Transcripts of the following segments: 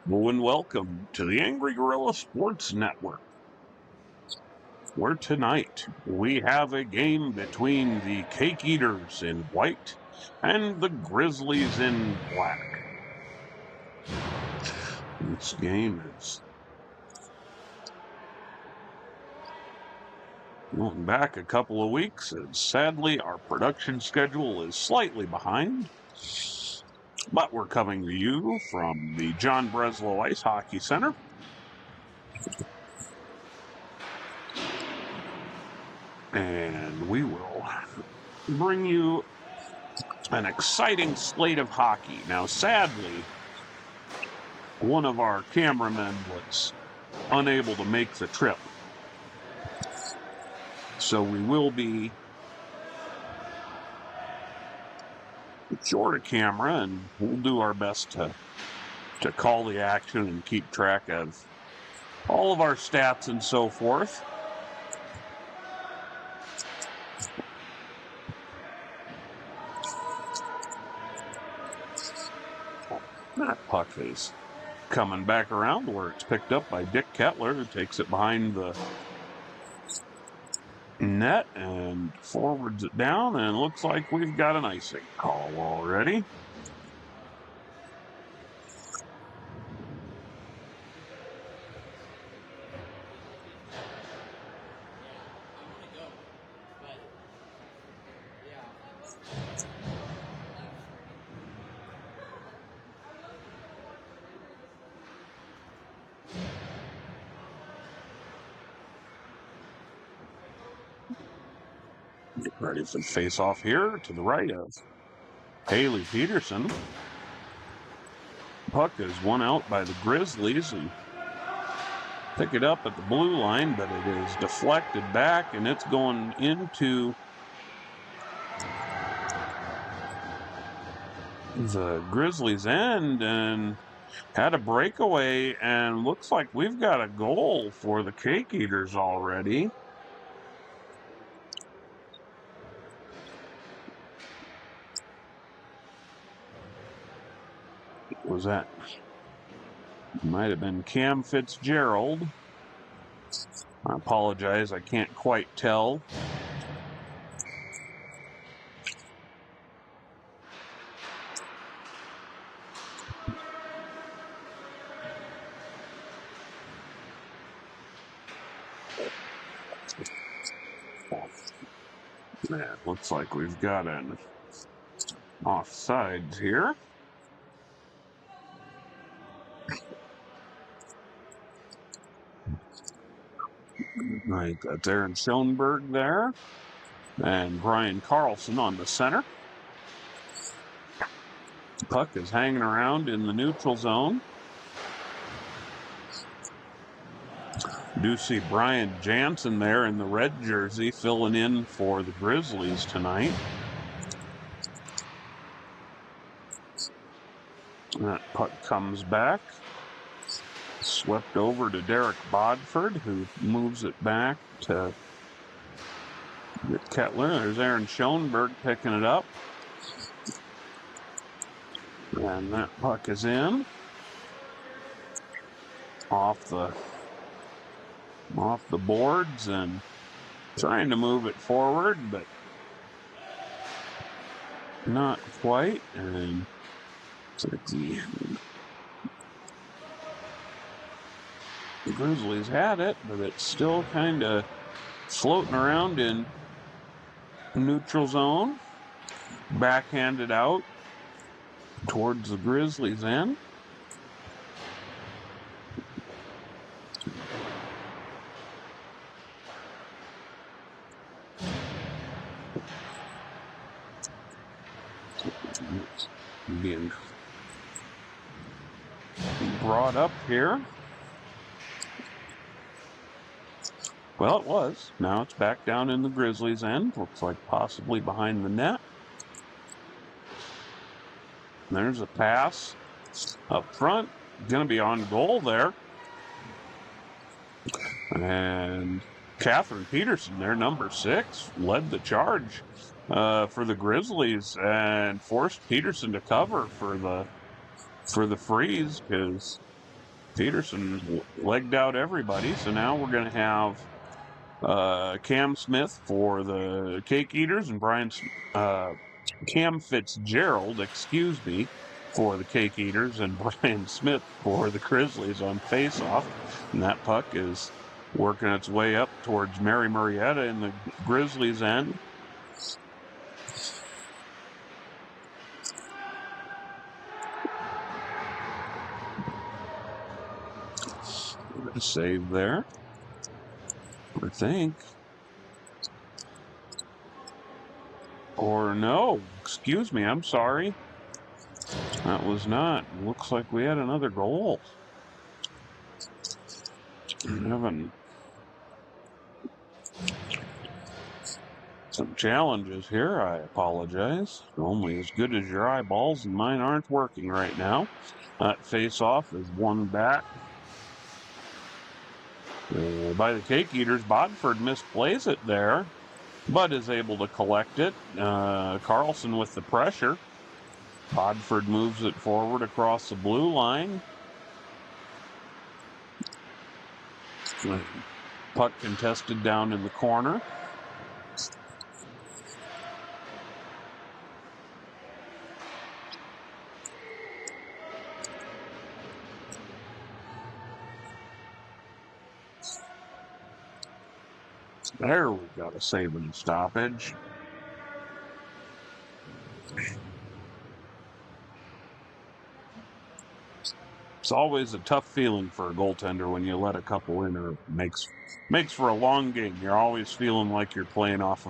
Hello and welcome to the Angry Gorilla Sports Network, where tonight we have a game between the Cake Eaters in white and the Grizzlies in black. This game is going back a couple of weeks, and sadly our production schedule is slightly behind. But we're coming to you from the John Breslow Ice Hockey Center. And we will bring you an exciting slate of hockey. Now, sadly, one of our cameramen was unable to make the trip. So we will be short a camera, and we'll do our best to call the action and keep track of all of our stats and so forth. That puck is coming back around where it's picked up by Dick Kettler, who takes it behind the net and forwards it down, and looks like we've got an icing call already. Get ready for the face-off here to the right of Haley Peterson. Puck is won out by the Grizzlies and pick it up at the blue line, but it is deflected back and it's going into the Grizzlies' end and had a breakaway, and looks like we've got a goal for the Cake Eaters already. Was that? Might have been Cam Fitzgerald. I apologize, I can't quite tell. Yeah, looks like we've got an offsides here. Right, that's Aaron Schoenberg there, and Brian Carlson on the center. Puck is hanging around in the neutral zone. Do see Brian Jansen there in the red jersey filling in for the Grizzlies tonight. That puck comes back. Swept over to Derek Bodford, who moves it back to Kettler. There's Aaron Schoenberg picking it up. And that puck is in. Off the boards and trying to move it forward, but not quite. And the Grizzlies had it, but it's still kind of floating around in neutral zone. Backhanded out towards the Grizzlies' end. Being brought up here. Well, it was. Now it's back down in the Grizzlies' end. Looks like possibly behind the net. There's a pass up front. Going to be on goal there. And Catherine Peterson, their number 6, led the charge for the Grizzlies and forced Peterson to cover for the Freeze, because Peterson legged out everybody, so now we're going to have Cam Smith for the Cake Eaters and Cam Fitzgerald, excuse me, for the Cake Eaters and Brian Smith for the Grizzlies on face-off. And that puck is working its way up towards Mary Marietta in the Grizzlies' end. Save there, I think. Or no, excuse me, I'm sorry. That was not. Looks like we had another goal. Having some challenges here, I apologize. Only as good as your eyeballs, and mine aren't working right now. That face-off is won back by the Cake Eaters. Bodford misplays it there, but is able to collect it. Carlson with the pressure. Bodford moves it forward across the blue line. Puck contested down in the corner. There, we've got a save and stoppage. It's always a tough feeling for a goaltender when you let a couple in, or makes for a long game. You're always feeling like you're playing off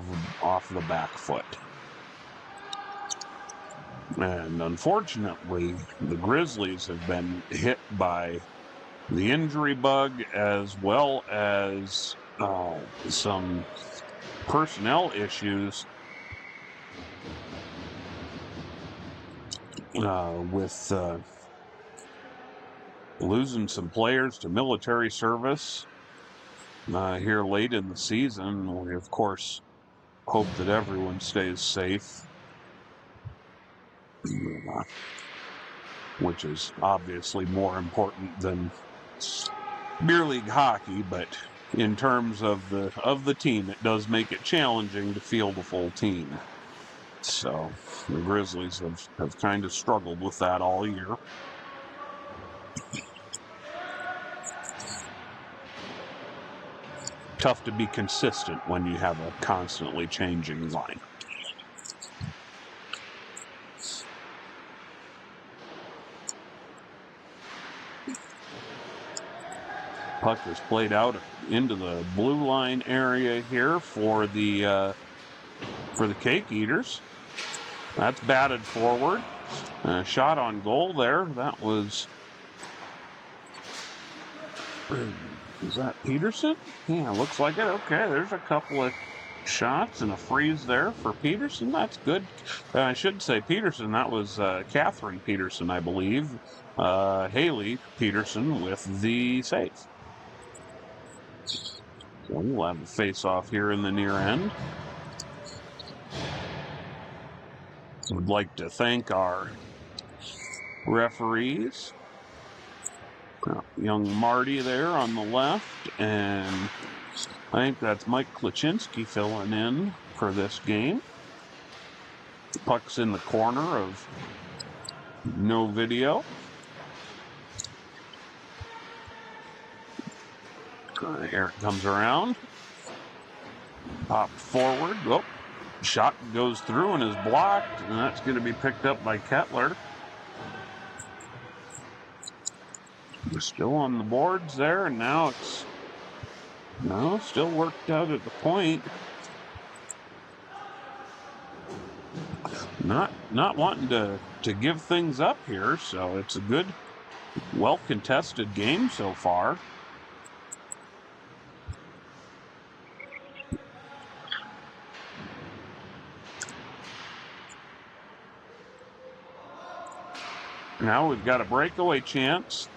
the back foot. And unfortunately, the Grizzlies have been hit by the injury bug as well as some personnel issues with losing some players to military service here late in the season. We, of course, hope that everyone stays safe, which is obviously more important than beer league hockey, but in terms of the team, it does make it challenging to field a full team. So the Grizzlies have kind of struggled with that all year. Tough to be consistent when you have a constantly changing line. Puck is played out into the blue line area here for the Cake Eaters. That's batted forward. Shot on goal there. That was... Is that Peterson? Yeah, looks like it. Okay, there's a couple of shots and a freeze there for Peterson. That's good. I should say Peterson. That was Catherine Peterson, I believe. Haley Peterson with the save. So we'll have a face-off here in the near end. Would like to thank our referees. Young Marty there on the left, and I think that's Mike Klaczynski filling in for this game. Puck's in the corner of no video. Here it comes around. Popped forward. Oh, shot goes through and is blocked, and that's going to be picked up by Kettler. We're still on the boards there, and now it's still worked out at the point. Not wanting to give things up here, so it's a good, well-contested game so far. Now we've got a breakaway chance,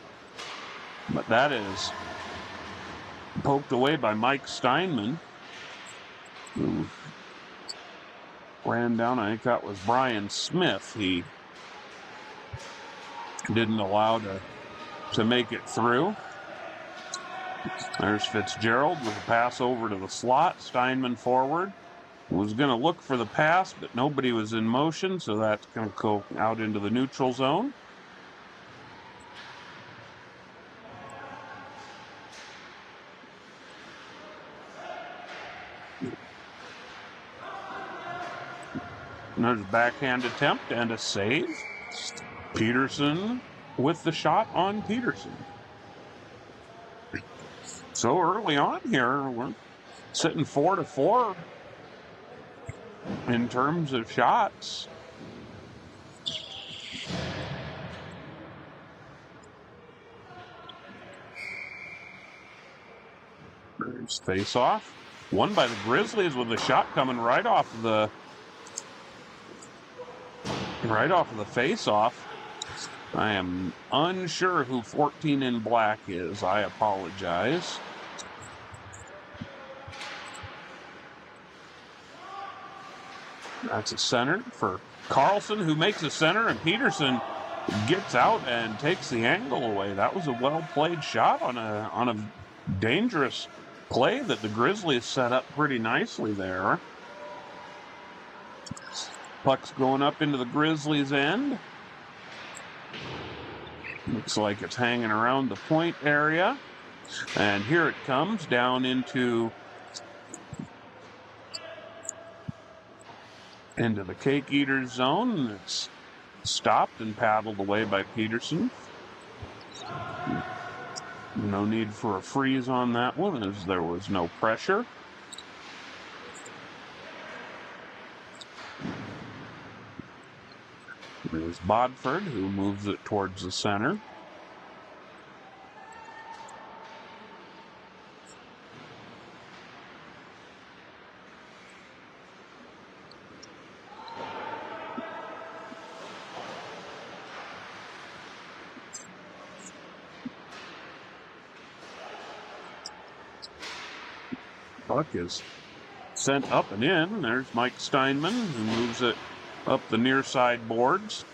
but that is poked away by Mike Steinman, who ran down. I think that was Brian Smith. He didn't allow to to make it through. There's Fitzgerald with a pass over to the slot. Steinman forward. Was going to look for the pass, but nobody was in motion, so that's going to go out into the neutral zone. And there's a backhand attempt and a save. Peterson with the shot on Peterson. So early on here, we're sitting 4-4 in terms of shots. There's face-off. Won by the Grizzlies with a shot coming right off the face-off. I am unsure who 14 in black is. I apologize. That's a center for Carlson, who makes a center, and Peterson gets out and takes the angle away. That was a well-played shot on a dangerous play that the Grizzlies set up pretty nicely there. Puck's going up into the Grizzlies' end. Looks like it's hanging around the point area. And here it comes down into the Cake Eaters zone. It's stopped and paddled away by Peterson. No need for a freeze on that one, as there was no pressure. There's Bodford, who moves it towards the center. Puck is sent up and in. There's Mike Steinman, who moves it up the near side boards.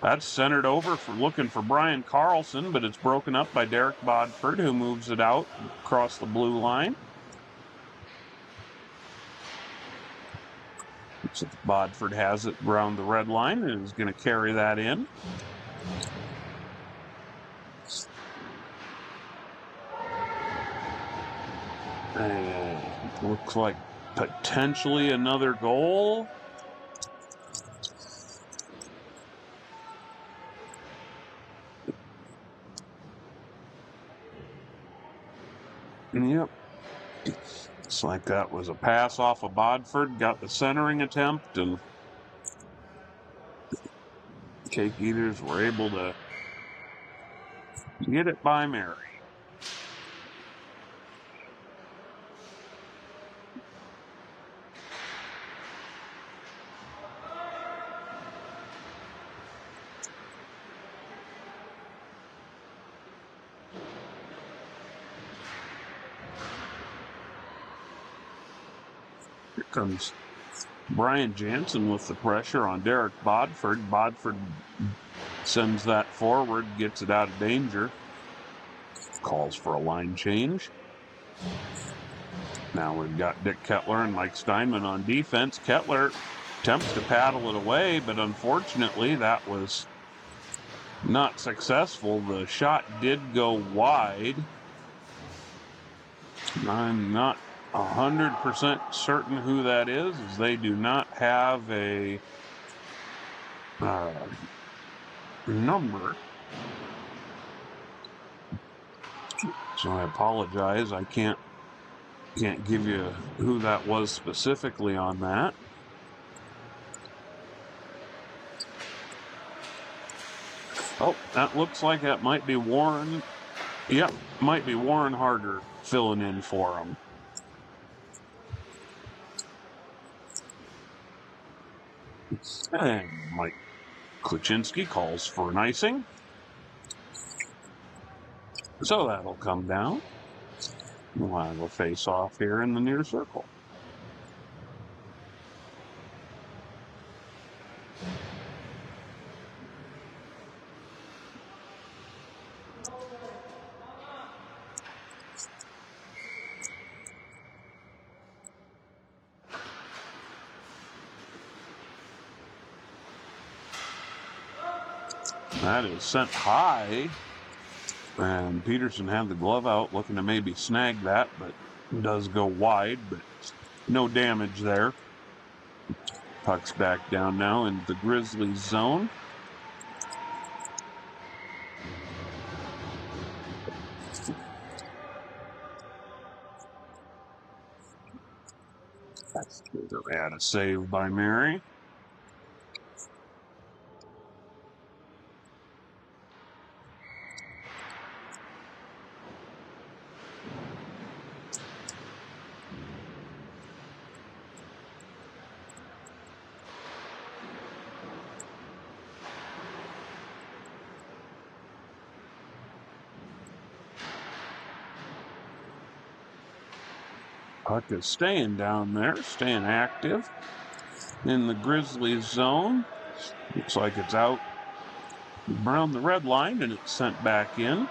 That's centered over for looking for Brian Carlson, but it's broken up by Derek Bodford, who moves it out across the blue line. So Bodford has it around the red line and is going to carry that in. And looks like potentially another goal. Yep. Looks like that was a pass off of Bodford. Got the centering attempt, and Cake Eaters were able to get it by Mary. Here comes Brian Jansen with the pressure on Derek Bodford. Bodford sends that forward, gets it out of danger. Calls for a line change. Now we've got Dick Kettler and Mike Steinman on defense. Kettler attempts to paddle it away, but unfortunately that was not successful. The shot did go wide. I'm not 100% certain who that is, as they do not have a number. So I apologize. I can't give you who that was specifically on that. Oh, that looks like that might be Warren. Yep, might be Warren Harder filling in for him. And Mike Kluczynski calls for an icing. So that'll come down. We'll have a face-off here in the near circle. That is sent high. And Peterson had the glove out, looking to maybe snag that, but does go wide, but no damage there. Puck's back down now in the Grizzlies zone. And a save by Mary. Puck is staying down there, staying active in the Grizzlies zone. Looks like it's out around the red line, and it's sent back in.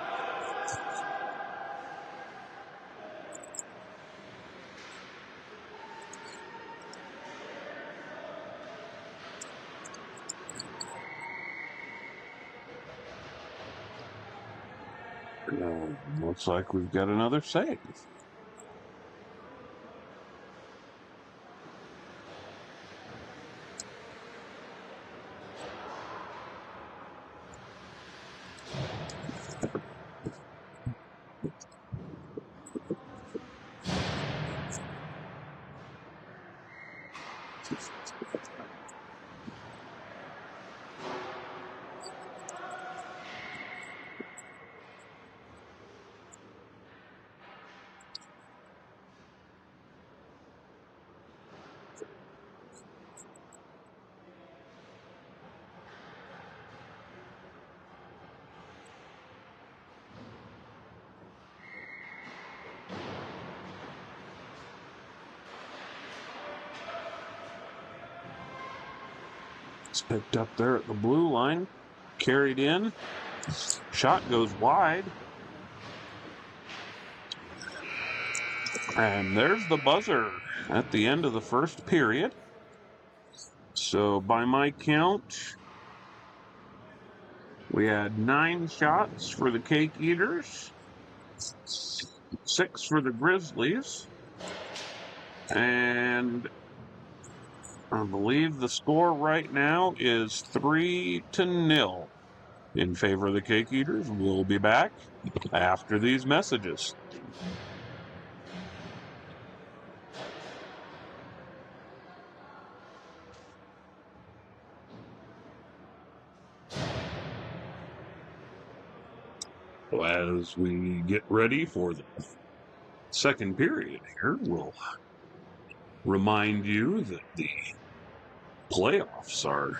Looks like we've got another save. It's picked up there at the blue line, carried in, shot goes wide. And there's the buzzer at the end of the first period. So by my count, we had 9 shots for the Cake Eaters, 6 for the Grizzlies, and I believe the score right now is 3-0 in favor of the Cake Eaters. We'll be back after these messages. As we get ready for the second period here, we'll remind you that the playoffs are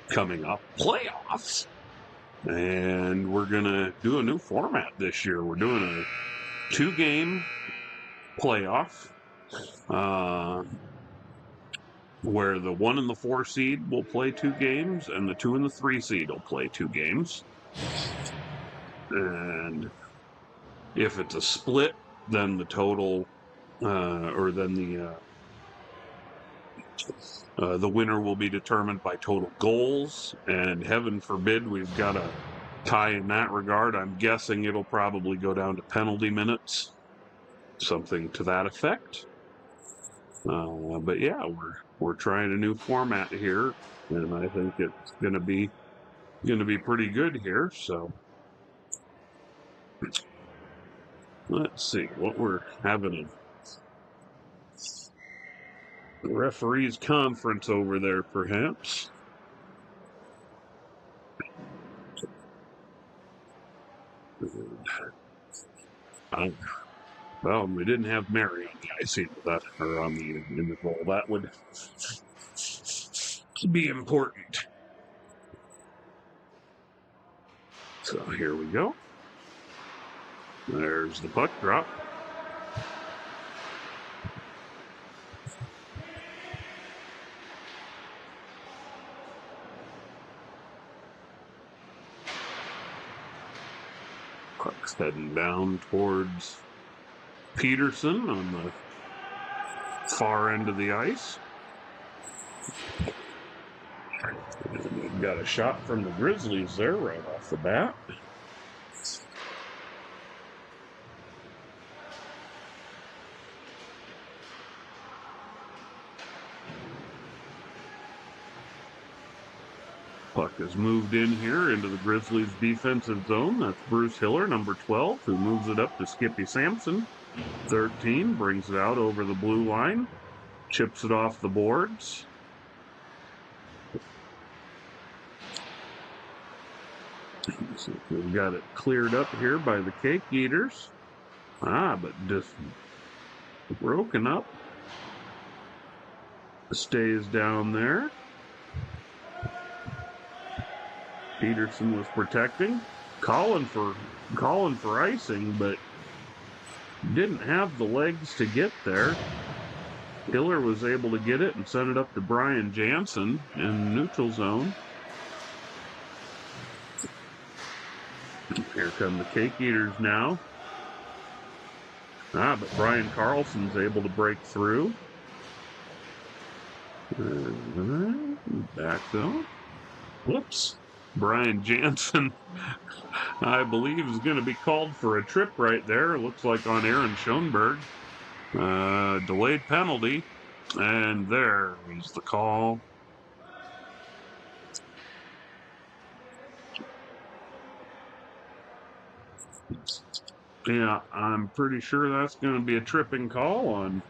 coming up. Playoffs? And we're going to do a new format this year. We're doing a 2-game playoff where the 1 and the 4 seed will play 2 games and the 2 and the 3 seed will play 2 games. And if it's a split, then the total the winner will be determined by total goals, and heaven forbid we've got a tie in that regard. I'm guessing it'll probably go down to penalty minutes, something to that effect. But yeah, we're trying a new format here, and I think it's gonna be pretty good here. So let's see what we're having a referees conference over there, perhaps. Well, we didn't have Mary on the ice either, or on in the goal. That would be important. So here we go. There's the puck drop. Puck's heading down towards Peterson on the far end of the ice. And we've got a shot from the Grizzlies there right off the bat. Puck has moved in here into the Grizzlies' defensive zone. That's Bruce Hiller, number 12, who moves it up to Skippy Sampson. 13 brings it out over the blue line, chips it off the boards. So we've got it cleared up here by the Cake Eaters. But just broken up. Stays down there. Peterson was protecting, calling for icing, but didn't have the legs to get there. Hiller was able to get it and send it up to Brian Jansen in neutral zone. Here come the Cake Eaters now. But Brian Carlson's able to break through. Back though. Whoops. Brian Jansen, I believe, is going to be called for a trip right there. It looks like on Aaron Schoenberg. Delayed penalty. And there is the call. Yeah, I'm pretty sure that's going to be a tripping call on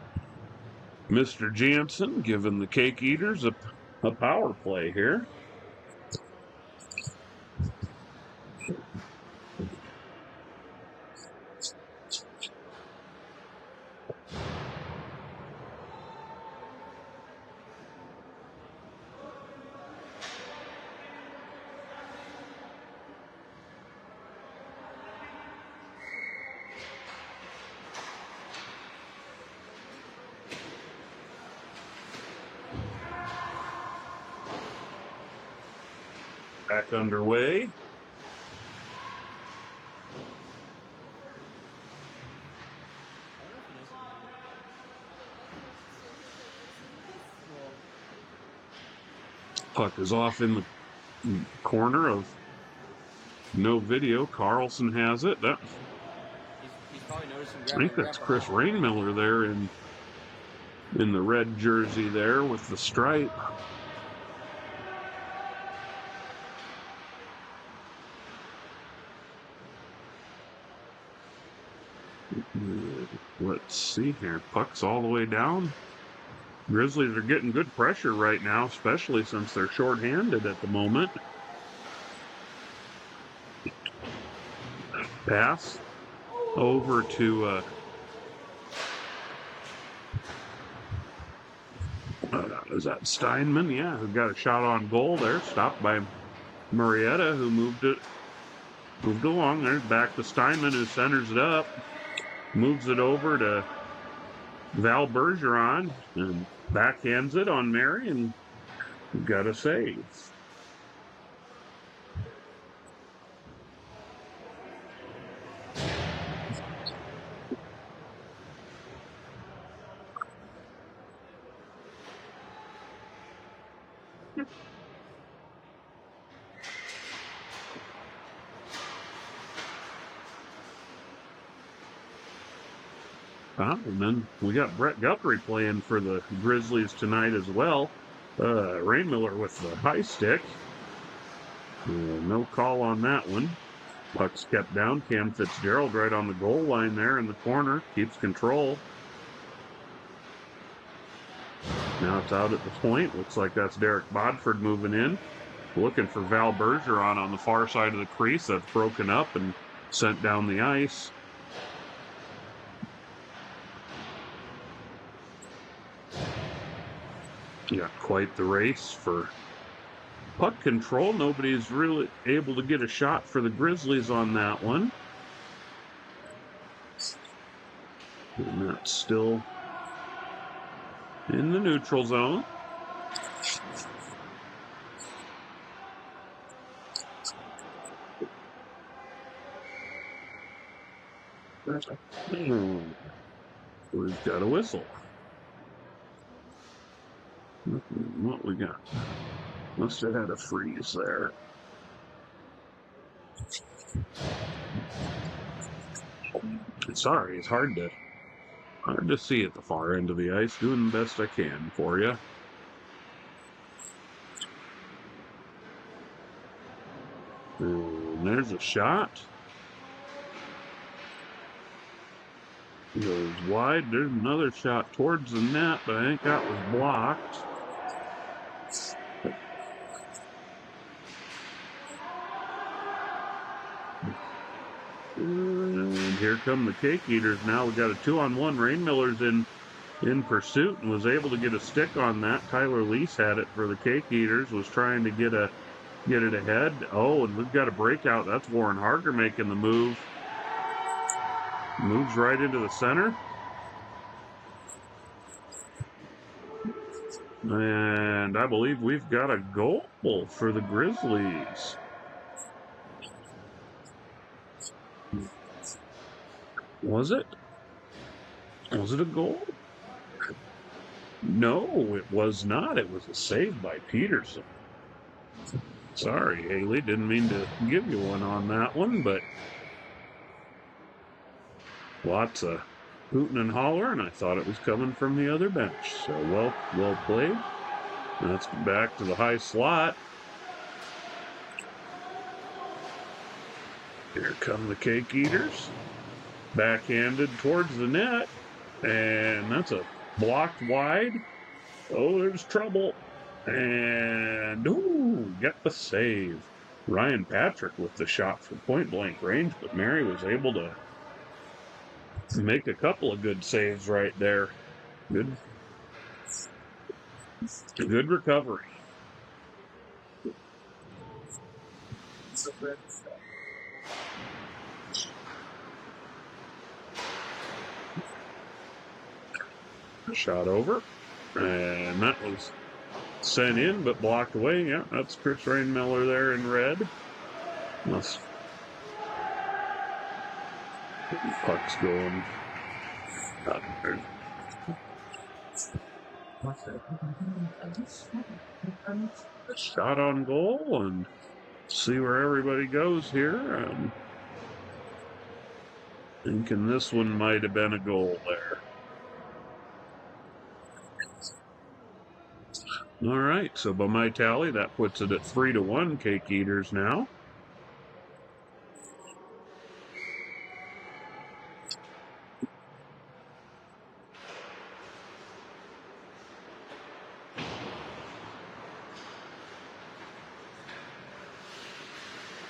Mr. Jansen, giving the Cake Eaters a power play here. Back underway. Puck is off in the corner of no video. Carlson has it. He's probably noticing. I think that's Chris Rainmiller there in the red jersey there with the stripe. Let's see here. Puck's all the way down. Grizzlies are getting good pressure right now, especially since they're shorthanded at the moment. Pass over to is that Steinman? Yeah, who got a shot on goal there. Stopped by Murrieta, who moved along there. Back to Steinman, who centers it up. Moves it over to Val Bergeron and backhands it on Mary, and got a save. And then we got Brett Guthrie playing for the Grizzlies tonight as well. Rainmiller with the high stick. No call on that one. Puck's kept down. Cam Fitzgerald right on the goal line there in the corner. Keeps control. Now it's out at the point. Looks like that's Derek Bodford moving in. Looking for Val Bergeron on the far side of the crease. That's broken up and sent down the ice. Yeah, quite the race for puck control. Nobody's really able to get a shot for the Grizzlies on that one. And that's still in the neutral zone. We've got a whistle. What we got? Must have had a freeze there. Sorry, it's hard to see at the far end of the ice. Doing the best I can for you. And there's a shot. Goes wide. There's another shot towards the net, but I think that was blocked. And here come the Cake Eaters now. We got a 2-on-1. Rainmiller's in pursuit and was able to get a stick on that. Tyler Lease had it for the Cake Eaters, was trying to get it ahead. Oh, and we've got a breakout. That's Warren Harger making the move. Moves right into the center. And I believe we've got a goal for the Grizzlies. Was it? Was it a goal? No, it was not. It was a save by Peterson. Sorry, Haley. Didn't mean to give you one on that one, but lots of hooting and hollering. I thought it was coming from the other bench. So well played. Let's get back to the high slot. Here come the Cake Eaters. Backhanded towards the net. And that's a blocked wide. Oh, there's trouble. And, ooh, get the save. Ryan Patrick with the shot from point-blank range, but Mary was able to make a couple of good saves right there. Good recovery. Shot over, and that was sent in but blocked away. Yeah, that's Chris Rainmiller there in red. Puck's going up there. Shot on goal, and see where everybody goes here. Thinking this one might have been a goal there. All right, so by my tally, that puts it at 3-1 Cake Eaters now.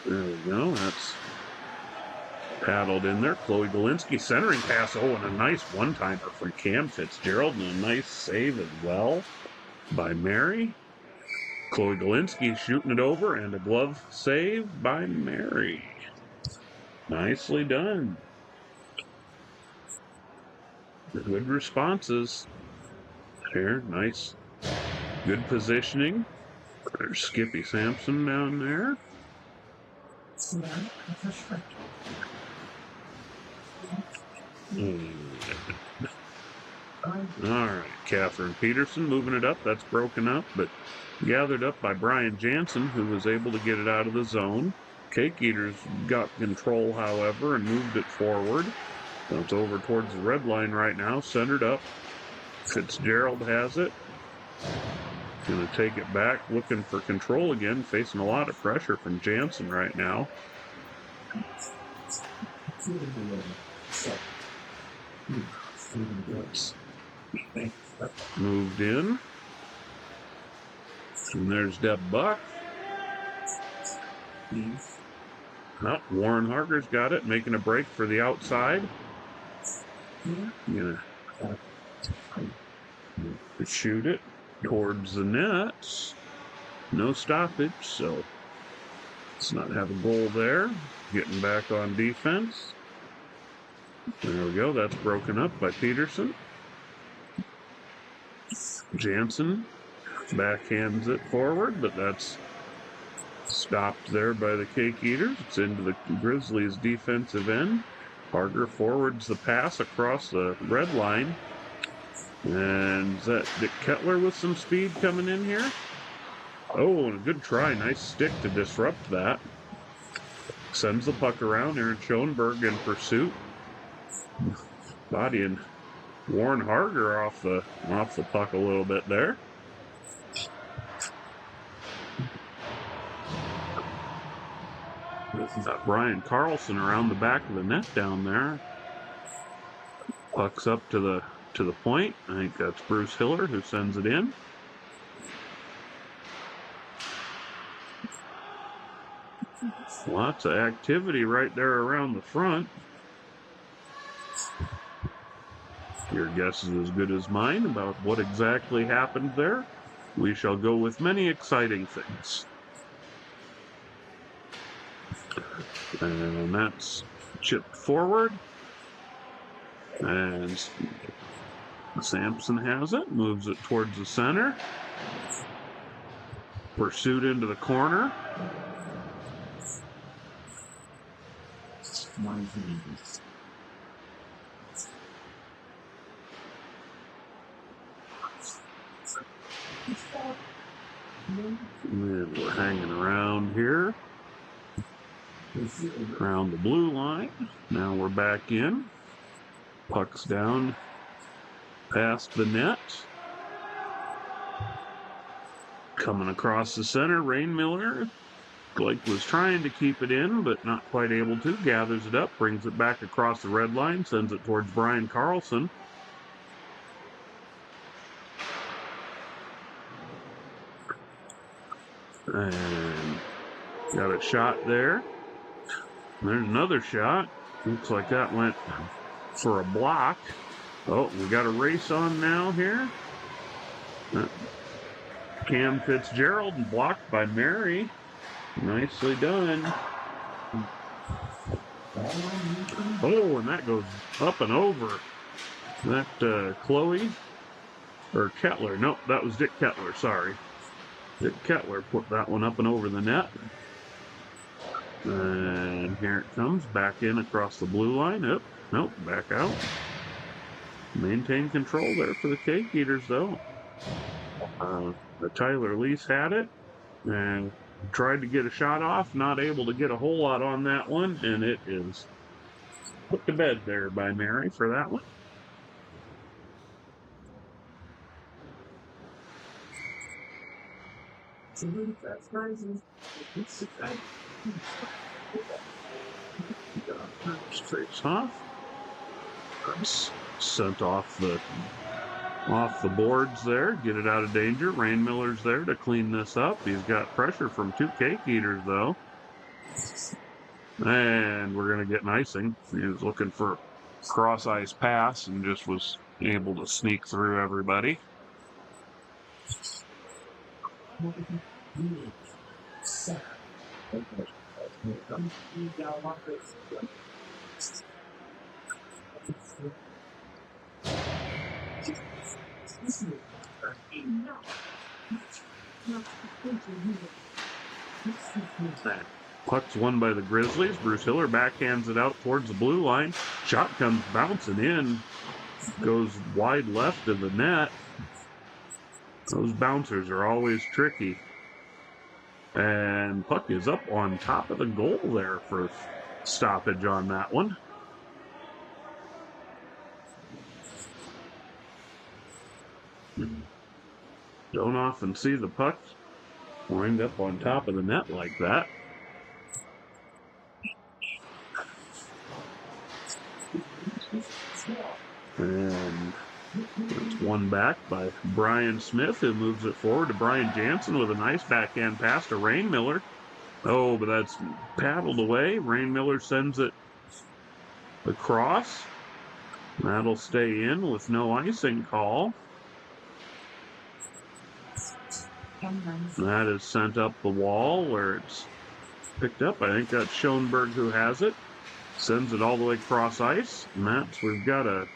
There we go. That's paddled in there. Chloe Galinsky centering pass. Oh, and a nice one-timer from Cam Fitzgerald, and a nice save as well by Mary. Chloe Galinsky shooting it over, and a glove save by Mary. Nicely done. Good responses here. Nice. Good positioning. There's Skippy Sampson down there. All right, Catherine Peterson moving it up. That's broken up, but gathered up by Brian Jansen, who was able to get it out of the zone. Cake Eaters got control, however, and moved it forward. So it's over towards the red line right now, centered up. Fitzgerald has it. Going to take it back, looking for control again, facing a lot of pressure from Jansen right now. Moved in. And there's Deb Buck. Oh, Warren Harger's got it, making a break for the outside. Gonna shoot it towards the net. No stoppage, so let's not have a goal there. Getting back on defense. There we go. That's broken up by Peterson. Jansen backhands it forward, but that's stopped there by the Cake Eaters. It's into the Grizzlies' defensive end. Harger forwards the pass across the red line. And is that Dick Kettler with some speed coming in here? Oh, and a good try. Nice stick to disrupt that. Sends the puck around. Aaron Schoenberg in pursuit. Bodying Warren Harger off the puck a little bit there. Got Brian Carlson around the back of the net down there. Puck's up to the point. I think that's Bruce Hiller who sends it in. Lots of activity right there around the front. Your guess is as good as mine about what exactly happened there. We shall go with many exciting things. And that's chipped forward. And Sampson has it, moves it towards the center. Pursuit into the corner. And we're hanging around here. Around the blue line. Now we're back in. Puck's down past the net. Coming across the center, Rain Miller. Blake was trying to keep it in, but not quite able to. Gathers it up, brings it back across the red line, sends it towards Brian Carlson. And got a shot there. There's another shot. Looks like that went for a block. Oh, we got a race on now here. Cam Fitzgerald blocked by Mary. Nicely done. Oh, and that goes up and over. That Chloe or Kettler. Nope, that was Dick Kettler. Sorry. Dick Kettler put that one up and over the net. And here it comes, back in across the blue line. Oh, nope, back out. Maintain control there for the Cake Eaters, though. The Tyler Lease had it and tried to get a shot off, not able to get a whole lot on that one, and it is put to bed there by Mary for that one. Straight off. Sent off the boards there. Get it out of danger. Rain Miller's there to clean this up. He's got pressure from two Cake Eaters, though. And we're going to get an icing. He was looking for a cross-ice pass and just was able to sneak through everybody. Puck's won by the Grizzlies. Bruce Hiller backhands it out towards the blue line. Shot comes bouncing in. Goes wide left of the net. Those bouncers are always tricky. And puck is up on top of the goal there for stoppage on that one. Don't often see the puck wind up on top of the net like that. And it's won back by Brian Smith, who moves it forward to Brian Jansen with a nice backhand pass to Rain Miller. Oh, but that's paddled away. Rain Miller sends it across. That'll stay in with no icing call. That is sent up the wall where it's picked up. I think that's Schoenberg who has it. Sends it all the way across ice. And that's, we've got a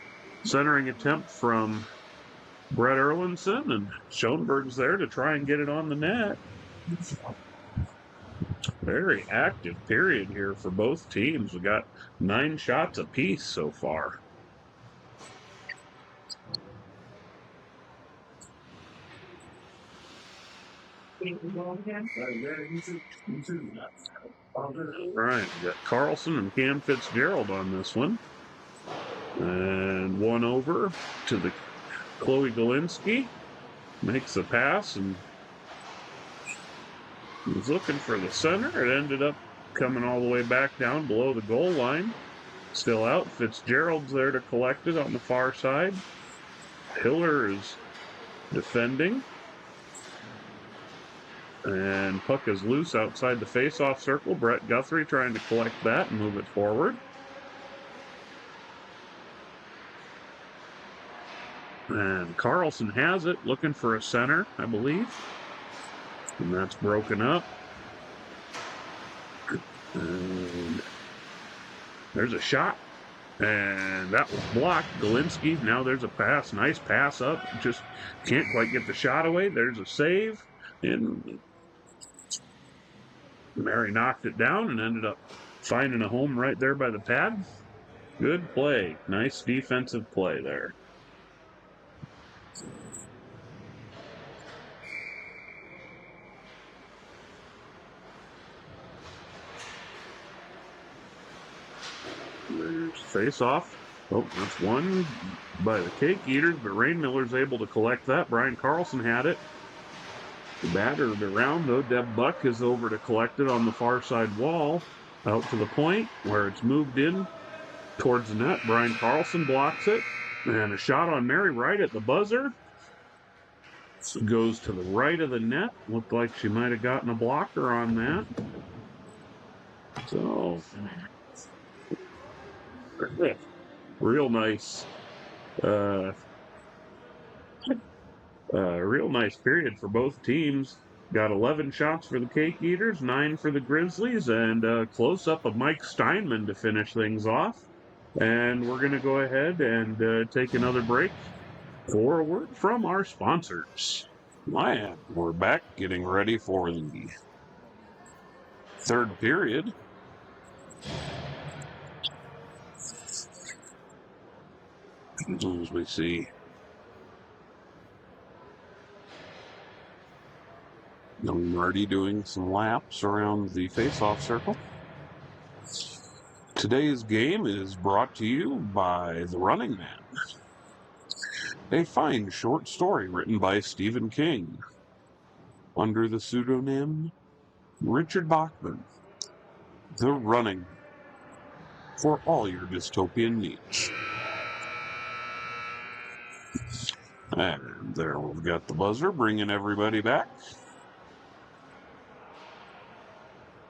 centering attempt from Brett Erlinson, and Schoenberg's there to try and get it on the net. Very active period here for both teams. We got 9 shots apiece so far. All right, we got Carlson and Cam Fitzgerald on this one. And one over to the Chloe Galinsky. Makes the pass and was looking for the center. It ended up coming all the way back down below the goal line. Still out. Fitzgerald's there to collect it on the far side. Hiller is defending. And puck is loose outside the face-off circle. Brett Guthrie trying to collect that and move it forward. And Carlson has it, looking for a center, I believe. And that's broken up. And there's a shot. And that was blocked. Galinsky, now there's a pass. Nice pass up. Just can't quite get the shot away. There's a save. And Mary knocked it down and ended up finding a home right there by the pad. Good play. Nice defensive play there. There's face off. Oh, that's one by the Cake Eaters, but Rain Miller's able to collect that. Brian Carlson had it. Battered around, though. Deb Buck is over to collect it on the far side wall. Out to the point where it's moved in towards the net. Brian Carlson blocks it. And a shot on Mary right at the buzzer. Goes to the right of the net. Looked like she might have gotten a blocker on that. So, real nice. Real nice period for both teams. Got 11 shots for the Cake Eaters, 9 for the Grizzlies, and a close-up of Mike Steinman to finish things off. And we're going to go ahead and take another break for a word from our sponsors. And we're back getting ready for the third period. As we see young Marty doing some laps around the face-off circle. Today's game is brought to you by The Running Man, a fine short story written by Stephen King under the pseudonym Richard Bachman. The Running Man, for all your dystopian needs. And there we've got the buzzer, bringing everybody back.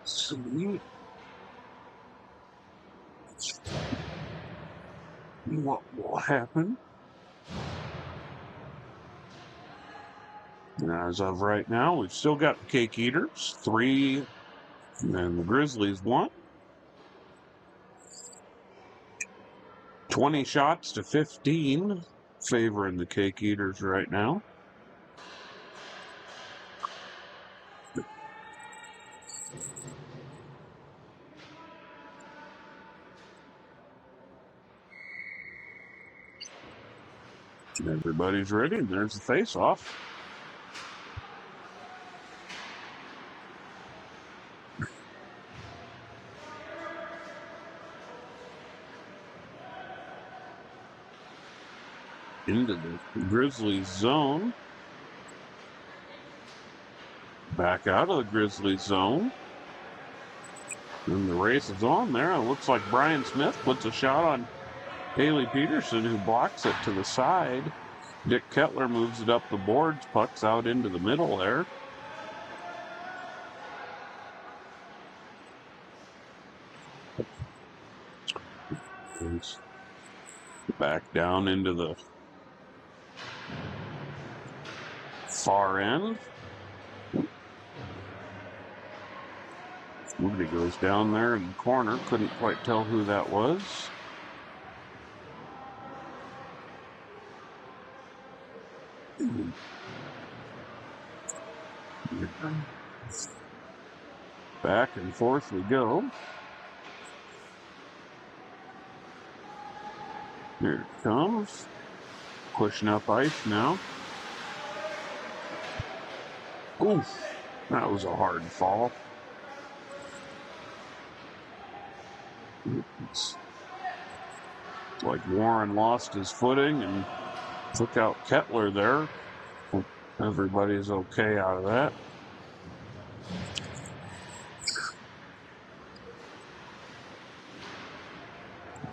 Sweet. What will happen? As of right now, we've still got the Cake Eaters, 3, and the Grizzlies 1. 20 shots to 15, favoring the Cake Eaters right now. Everybody's ready, and there's the face-off. Into the Grizzlies zone. Back out of the Grizzlies zone. And the race is on there. It looks like Brian Smith puts a shot on Haley Peterson, who blocks it to the side. Dick Kettler moves it up the boards, pucks out into the middle there. Back down into the far end. Somebody goes down there in the corner. Couldn't quite tell who that was. Back and forth we go. Here it comes. Pushing up ice now. Oof, that was a hard fall. It's like Warren lost his footing and took out Kettler there. Hope everybody's okay out of that.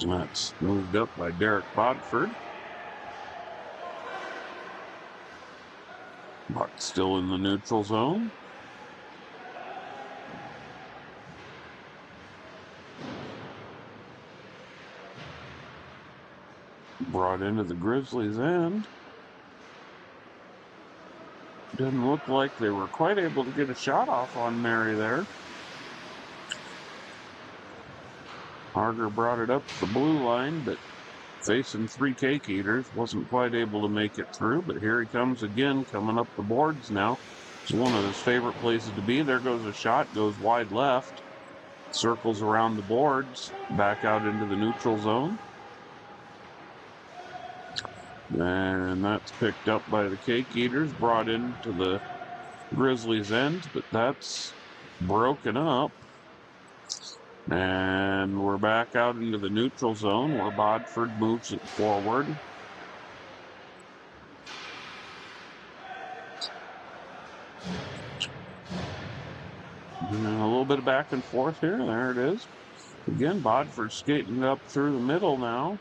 And that's moved up by Derek Bodford. Buck still in the neutral zone. Brought into the Grizzlies' end. Didn't look like they were quite able to get a shot off on Mary there. Harger brought it up the blue line, but facing three cake eaters, wasn't quite able to make it through, but here he comes again, coming up the boards now. It's one of his favorite places to be. There goes a shot, goes wide left, circles around the boards, back out into the neutral zone. And that's picked up by the cake eaters, brought into the Grizzlies' end, but that's broken up. And we're back out into the neutral zone where Bodford moves it forward. And a little bit of back and forth here. There it is. Again, Bodford skating up through the middle now.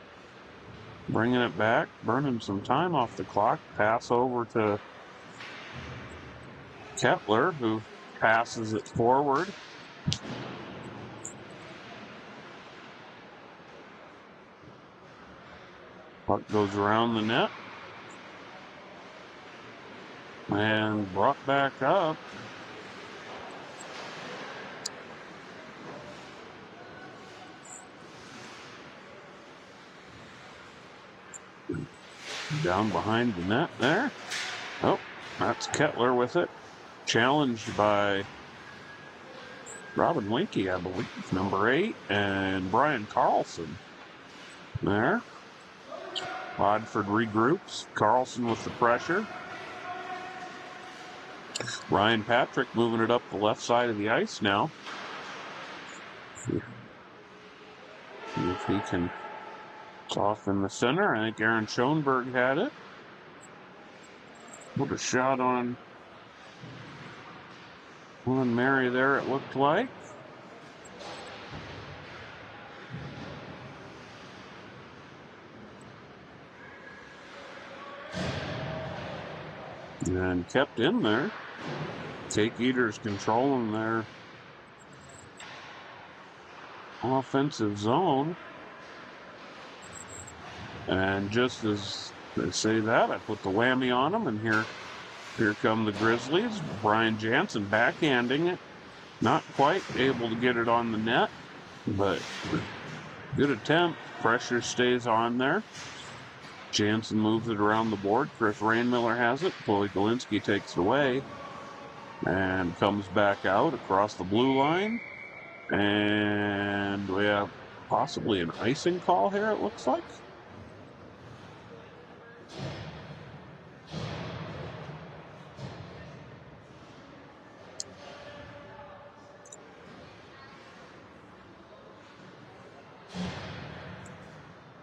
Bringing it back, burning some time off the clock. Pass over to Kettler, who passes it forward. Puck goes around the net. And brought back up. Down behind the net there. Oh, that's Kettler with it. Challenged by Robin Winkie, I believe, number 8, and Brian Carlson there. Bodford regroups. Carlson with the pressure. Ryan Patrick moving it up the left side of the ice now. See if he can. It's off in the center. I think Aaron Schoenberg had it. Put a shot on Mary there, it looked like. And kept in there. Cake Eaters controlling their offensive zone. And just as they say that, I put the whammy on them, and here come the Grizzlies. Brian Jansen backhanding it. Not quite able to get it on the net, but good attempt. Pressure stays on there. Jansen moves it around the board. Chris Rainmiller has it. Chloe Galinsky takes it away and comes back out across the blue line. And we have possibly an icing call here, it looks like.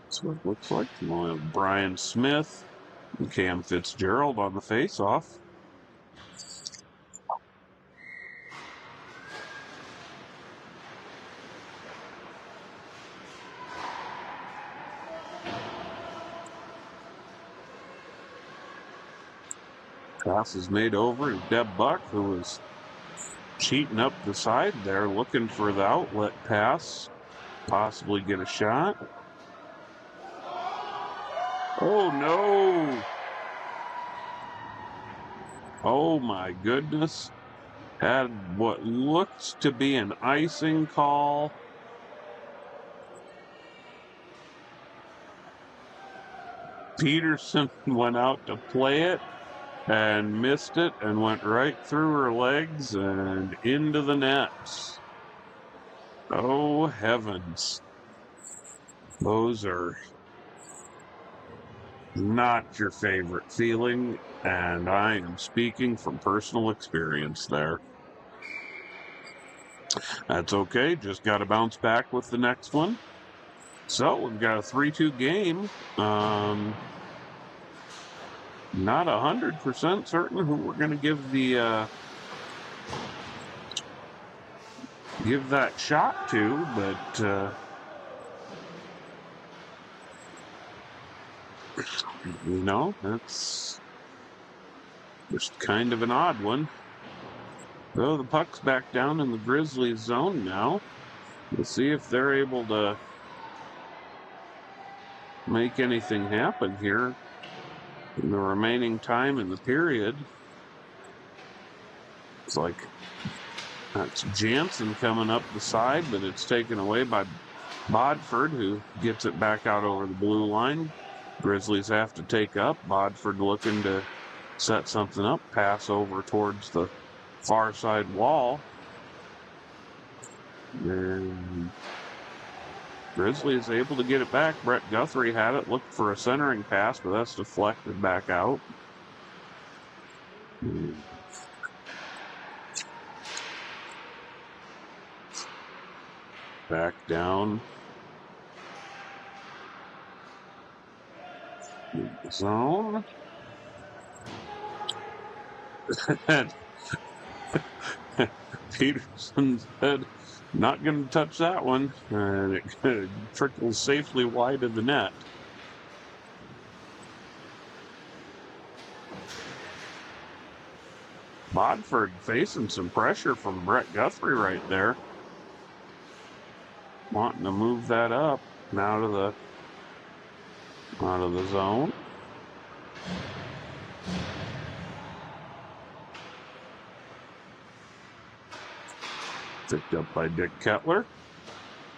That's what it looks like. We'll have Brian Smith and Cam Fitzgerald on the face-off. Pass is made over to Deb Buck, who was cheating up the side there, looking for the outlet pass. Possibly get a shot. Oh, no. Oh, my goodness. Had what looks to be an icing call. Peterson went out to play it. and missed it and went right through her legs and into the nets. Oh, heavens. Those are not your favorite feeling, and I am speaking from personal experience there. That's okay, just got to bounce back with the next one. So we've got a 3-2 game. Not 100% certain who we're going to give the give that shot to, but you know, that's just kind of an odd one. So the puck's back down in the Grizzlies zone now. We'll see if they're able to make anything happen here in the remaining time in the period. It's like that's Jansen coming up the side, but it's taken away by Bodford, who gets it back out over the blue line. Grizzlies have to take up. Bodford looking to set something up, pass over towards the far side wall. And Grizzlies able to get it back. Brett Guthrie had it, looked for a centering pass, but that's deflected back out. Back down. Zone. Peterson said, not going to touch that one. And it trickles safely wide of the net. Bodford facing some pressure from Brett Guthrie right there. Wanting to move that up and out of the zone. Picked up by Dick Kettler.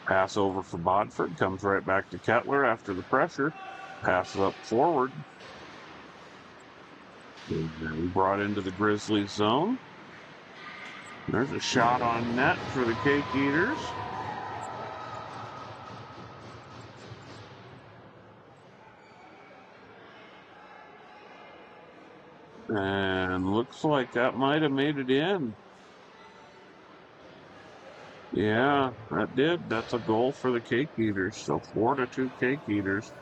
Pass over for Bodford. Comes right back to Kettler after the pressure. Passes up forward. And brought into the Grizzlies zone. There's a shot on net for the Cake Eaters. And looks like that might have made it in. Yeah, that did. That's a goal for the Cake Eaters. So 4-2 Cake Eaters.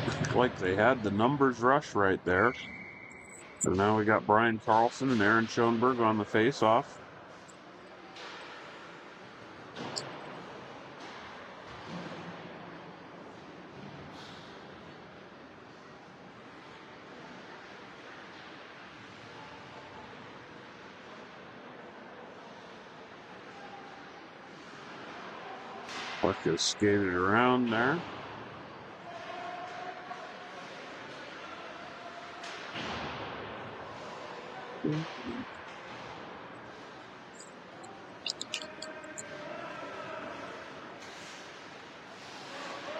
Looked like they had the numbers rush right there. So now we got Brian Carlson and Aaron Schoenberg on the face-off. Puck is skated around there.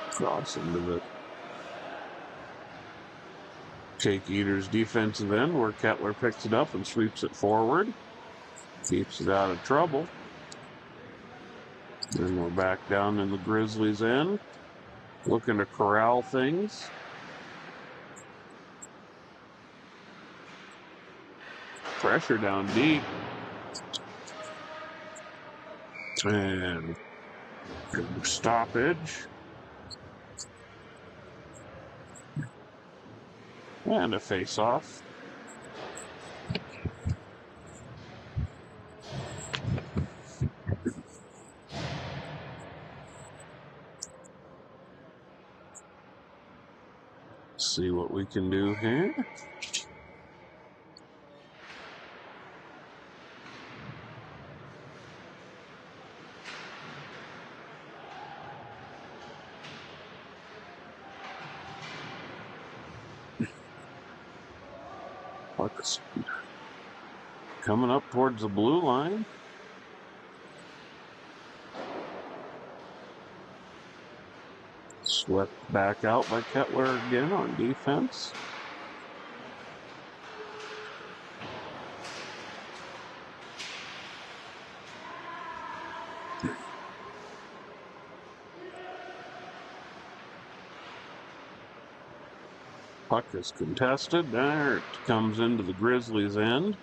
Cross into the Cake Eaters defensive end where Kettler picks it up and sweeps it forward. Keeps it out of trouble. Then we're back down in the Grizzlies end. Looking to corral things. Pressure down deep. And stoppage. And a face-off. See what we can do here. Puck's coming up towards the blue line. Swept back out by Kettler again on defense. Puck is contested. There it comes into the Grizzlies' end.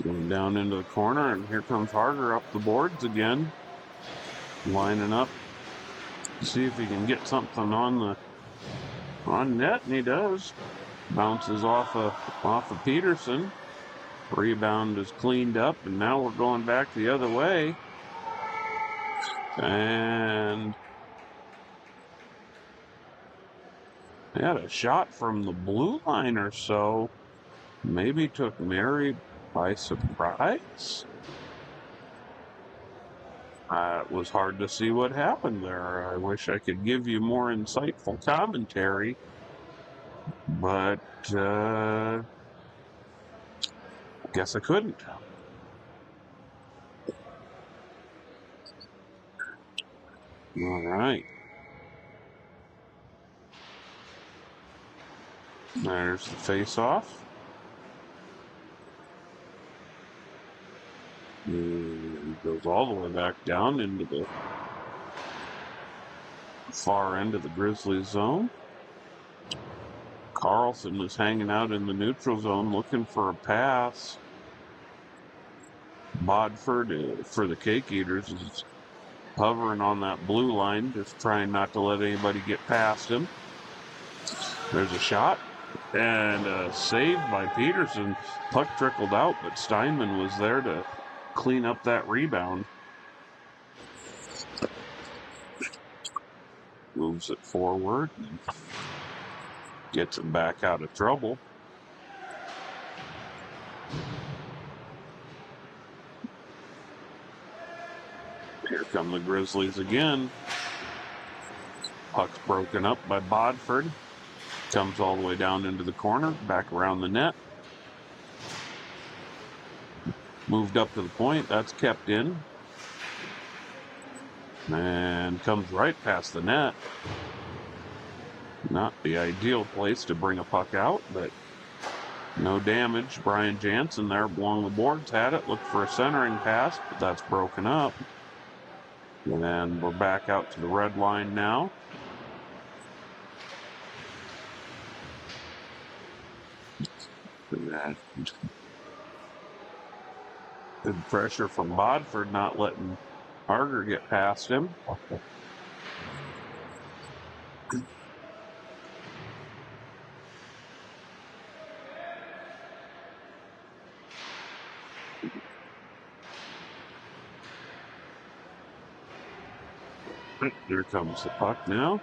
Going down into the corner, and here comes Harger up the boards again. Lining up. See if he can get something on net, and he does. Bounces off of Peterson. Rebound is cleaned up, and now we're going back the other way. And they had a shot from the blue line or so. Maybe took Mary by surprise. It was hard to see what happened there. I wish I could give you more insightful commentary, but guess I couldn't. All right. There's the face-off. And goes all the way back down into the far end of the Grizzlies zone. Carlson is hanging out in the neutral zone looking for a pass. Bodford, for the Cake Eaters, is hovering on that blue line, just trying not to let anybody get past him. There's a shot, and a save by Peterson. Puck trickled out, but Steinman was there to clean up that rebound. Moves it forward and gets him back out of trouble. Here come the Grizzlies again. Puck's broken up by Bodford. Comes all the way down into the corner, back around the net. Moved up to the point, that's kept in. And comes right past the net. Not the ideal place to bring a puck out, but no damage. Brian Jansen there along the boards had it. Looked for a centering pass, but that's broken up. And we're back out to the red line now. And good pressure from Bodford, not letting Harger get past him. Here comes the puck now.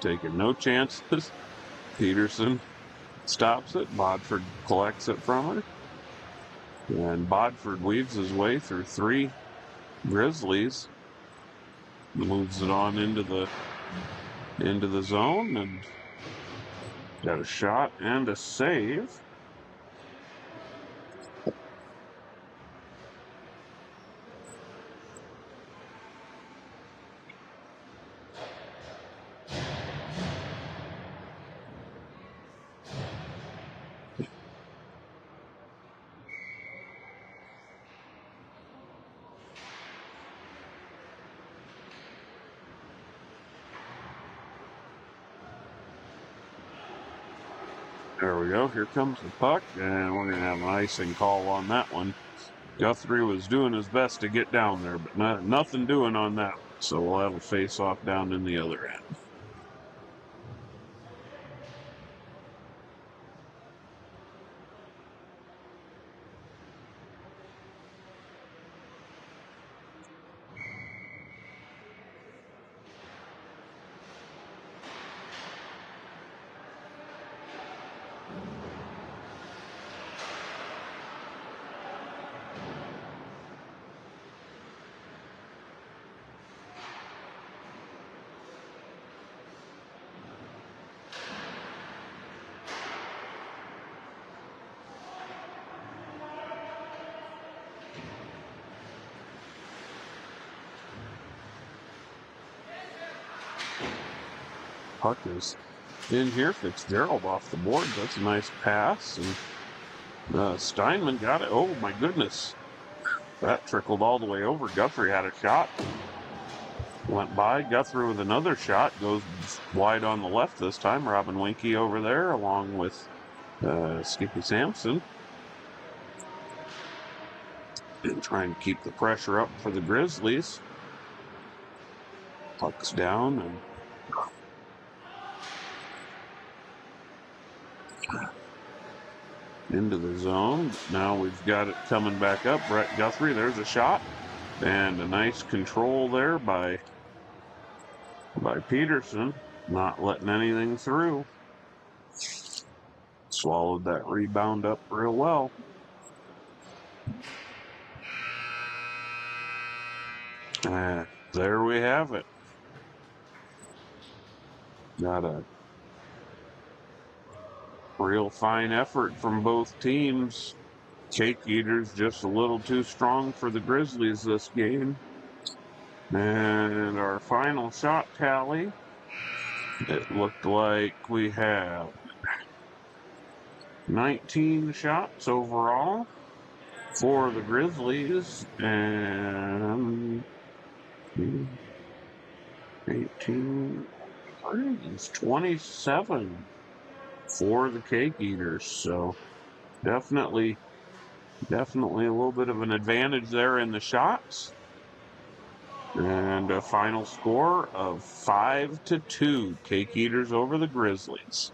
Taking no chances. Peterson stops it. Bodford collects it from her. And Bodford weaves his way through three Grizzlies. Moves it on into the zone and got a shot and a save. There we go. Here comes the puck, and we're going to have an icing call on that one. Guthrie was doing his best to get down there, but nothing doing on that. So we'll have a face-off down in the other end. puck is in here. Fitzgerald off the board. That's a nice pass. And Steinman got it. Oh, my goodness. That trickled all the way over. Guthrie had a shot. Went by. Guthrie with another shot. Goes wide on the left this time. Robin Winkie over there along with Skippy Sampson. And trying to keep the pressure up for the Grizzlies. Puck's down and into the zone. Now we've got it coming back up. Brett Guthrie, there's a shot. And a nice control there by Peterson. Not letting anything through. Swallowed that rebound up real well. There we have it. Got a real fine effort from both teams. Cake Eaters just a little too strong for the Grizzlies this game. And our final shot tally, it looked like we have 19 shots overall for the Grizzlies and 18, 27 for the Cake Eaters. So definitely a little bit of an advantage there in the shots. And a final score of 5-2, Cake Eaters over the Grizzlies.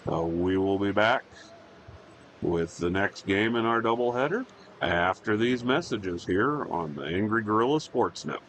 We will be back with the next game in our doubleheader after these messages here on the Angry Gorilla Sports Network.